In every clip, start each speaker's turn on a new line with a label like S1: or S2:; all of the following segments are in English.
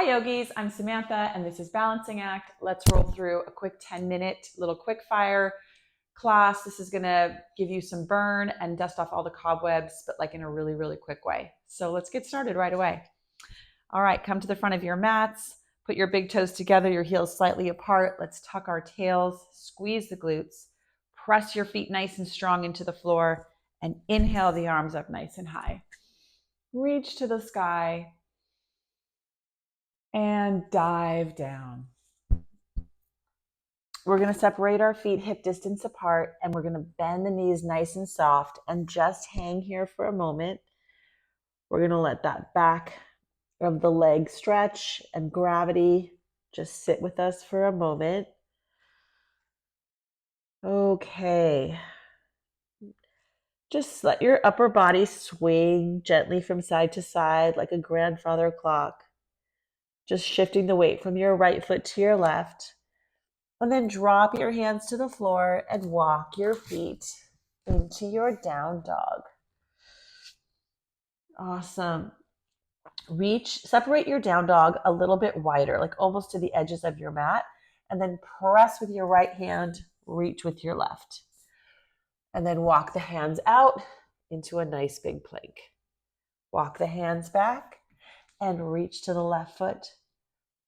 S1: yogis, I'm Samantha and this is Balancing Act. Let's roll through a quick 10-minute little quick fire class. This is gonna give you some burn and dust off all the cobwebs, but like in a really, really quick way. So let's get started right away. All right, come to the front of your mats, put your big toes together, your heels slightly apart. Let's tuck our tails, squeeze the glutes, press your feet nice and strong into the floor, and inhale the arms up nice and high. Reach to the sky and dive down. We're going to separate our feet hip distance apart, and we're going to bend the knees nice and soft and just hang here for a moment. We're going to let that back of the leg stretch and gravity just sit with us for a moment. Okay. Just let your upper body swing gently from side to side like a grandfather clock. Just shifting the weight from your right foot to your left. And then drop your hands to the floor and walk your feet into your down dog. Awesome. Separate your down dog a little bit wider, like almost to the edges of your mat, and then press with your right hand, reach with your left. And then walk the hands out into a nice big plank. Walk the hands back and reach to the left foot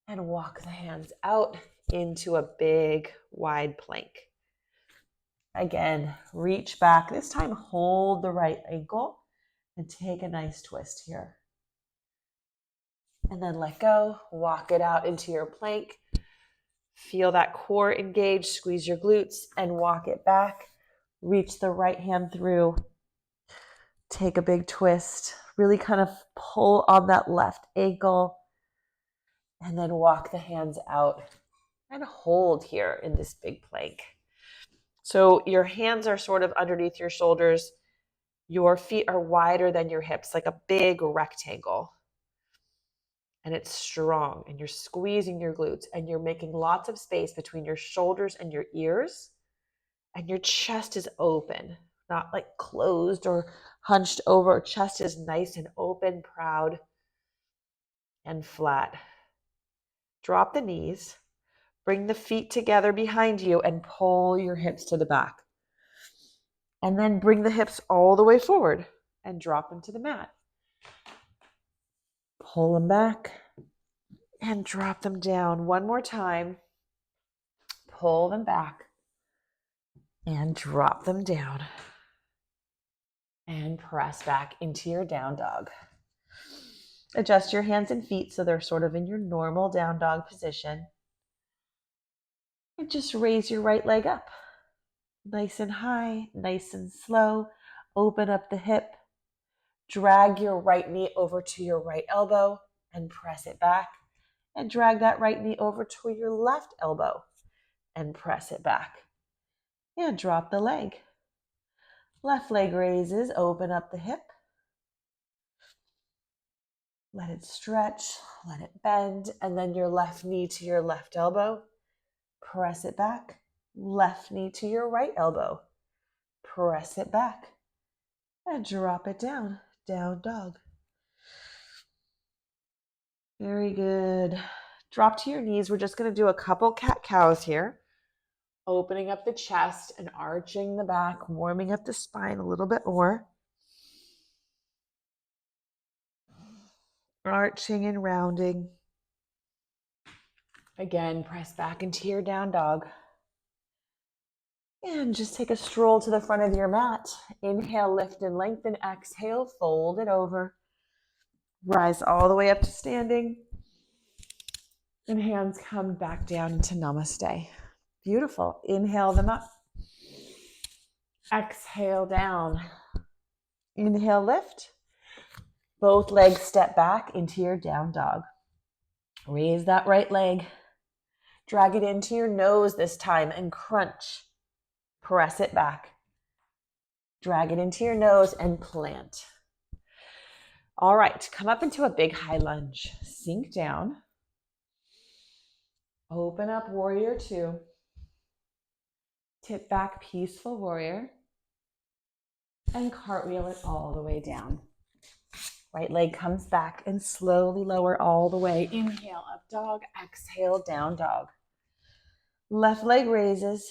S1: and walk the hands out into a big wide plank. Again, reach back. This time hold the right ankle and take a nice twist here. And then let go, walk it out into your plank. Feel that core engage, squeeze your glutes and walk it back. Reach the right hand through. Take a big twist. Really kind of pull on that left ankle. And then walk the hands out and hold here in this big plank. So your hands are sort of underneath your shoulders. Your feet are wider than your hips, like a big rectangle. And it's strong, and you're squeezing your glutes, and you're making lots of space between your shoulders and your ears, and your chest is open, not like closed or hunched over. Chest is nice and open, proud, and flat. Drop the knees, bring the feet together behind you, and pull your hips to the back. And then bring the hips all the way forward and drop them to the mat. Pull them back and drop them down. One more time. Pull them back and drop them down. And press back into your down dog. Adjust your hands and feet so they're sort of in your normal down dog position. And just raise your right leg up. Nice and high, nice and slow. Open up the hip. Drag your right knee over to your right elbow and press it back. And drag that right knee over to your left elbow and press it back. And drop the leg. Left leg raises, open up the hip. Let it stretch, let it bend, and then your left knee to your left elbow. Press it back. Left knee to your right elbow. Press it back. And drop it down. Down dog. Very good. Drop to your knees. We're just going to do a couple cat-cows here. Opening up the chest and arching the back, warming up the spine a little bit more. Arching and rounding. Again, press back into your down dog. And just take a stroll to the front of your mat. Inhale, lift and lengthen. Exhale, fold it over. Rise all the way up to standing. And hands come back down into namaste. Beautiful. Inhale them up. Exhale down. Inhale, lift. Both legs step back into your down dog. Raise that right leg. Drag it into your nose this time and crunch. Press it back. Drag it into your nose and plant. All right, come up into a big high lunge. Sink down. Open up warrior two. Tip back peaceful warrior. And cartwheel it all the way down. Right leg comes back and slowly lower all the way. Inhale, up dog. Exhale, down dog. Left leg raises.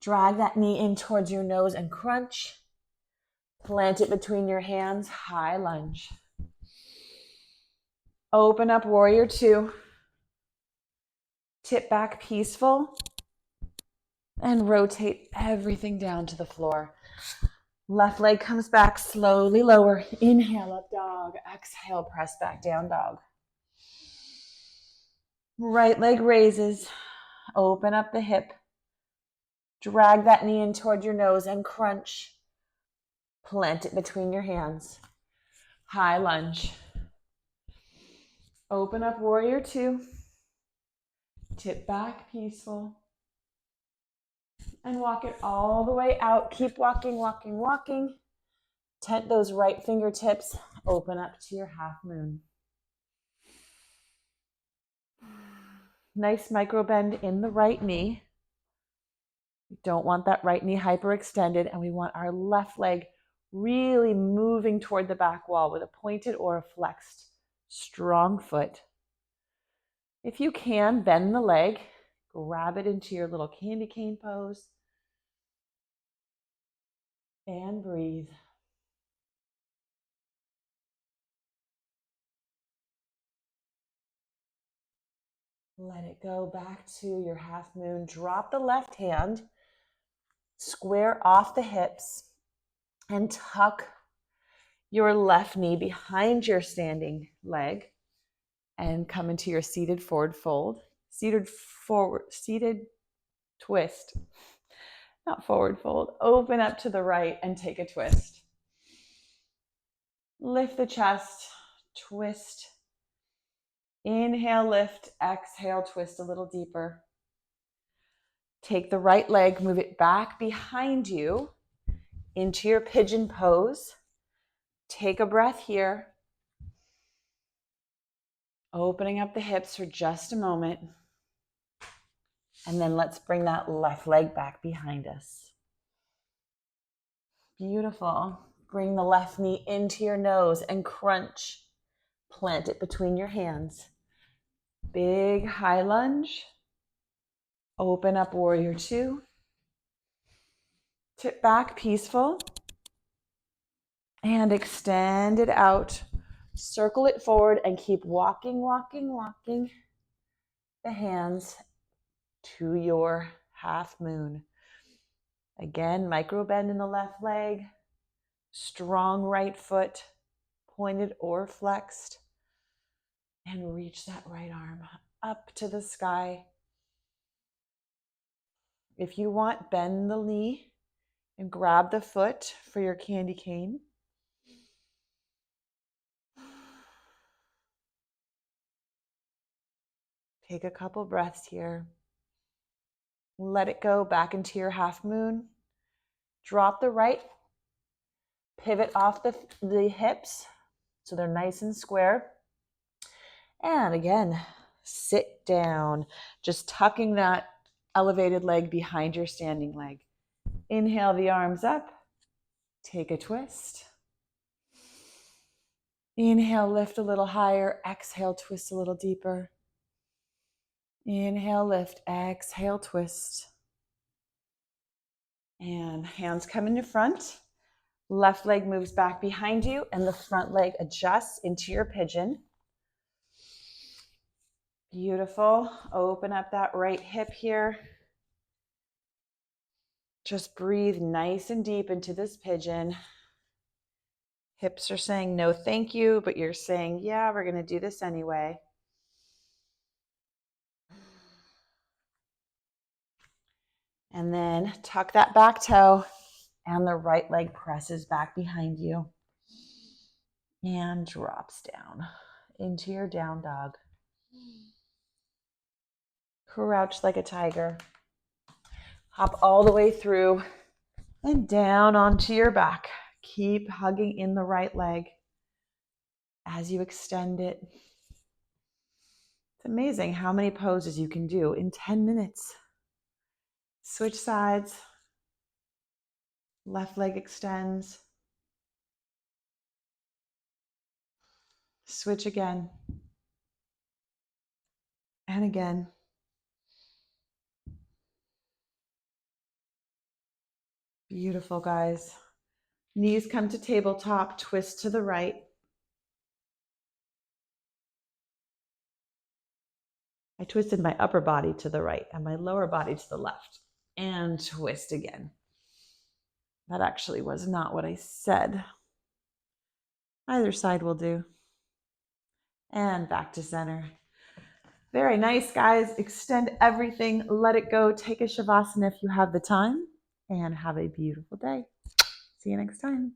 S1: Drag that knee in towards your nose and crunch. Plant it between your hands, high lunge. Open up, warrior two. Tip back, peaceful. And rotate everything down to the floor. Left leg comes back, slowly lower. Inhale, up dog. Exhale, press back, down dog. Right leg raises. Open up the hip. Drag that knee in toward your nose and crunch. Plant it between your hands. High lunge. Open up, warrior two. Tip back, peaceful. And walk it all the way out. Keep walking, walking, walking. Tent those right fingertips. Open up to your half moon. Nice micro bend in the right knee. We don't want that right knee hyperextended, and we want our left leg really moving toward the back wall with a pointed or a flexed strong foot. If you can, bend the leg, grab it into your little candy cane pose, and breathe. Let it go back to your half moon. Drop the left hand, square off the hips, and tuck your left knee behind your standing leg and come into your seated forward fold. Seated twist, not forward fold. Open up to the right and take a twist. Lift the chest, twist. Inhale, lift, exhale, twist a little deeper. Take the right leg, move it back behind you into your pigeon pose. Take a breath here. Opening up the hips for just a moment. And then let's bring that left leg back behind us. Beautiful. Bring the left knee into your nose and crunch. Plant it between your hands. Big high lunge. Open up, warrior two. Tip back, peaceful. And extend it out. Circle it forward and keep walking, walking, walking the hands to your half moon. Again, micro bend in the left leg. Strong right foot, pointed or flexed. And reach that right arm up to the sky. If you want, bend the knee and grab the foot for your candy cane. Take a couple breaths here. Let it go back into your half moon. Drop the right. Pivot off the hips so they're nice and square. And again, sit down, just tucking that elevated leg behind your standing leg. Inhale the arms up. Take a twist. Inhale, lift a little higher. Exhale, twist a little deeper. Inhale, lift. Exhale, twist. And hands come into front. Left leg moves back behind you, and the front leg adjusts into your pigeon. Beautiful. Open up that right hip here. Just breathe nice and deep into this pigeon. Hips are saying no thank you, but you're saying, yeah, we're going to do this anyway. And then tuck that back toe, and the right leg presses back behind you and drops down into your down dog. Crouch like a tiger. Hop all the way through and down onto your back. Keep hugging in the right leg as you extend it. It's amazing how many poses you can do in 10 minutes. Switch sides. Left leg extends. Switch again. And again. Beautiful, guys. Knees come to tabletop, twist to the right. I twisted my upper body to the right and my lower body to the left. And twist again. That actually was not what I said. Either side will do. And back to center. Very nice, guys. Extend everything. Let it go. Take a Shavasana if you have the time. And have a beautiful day. See you next time.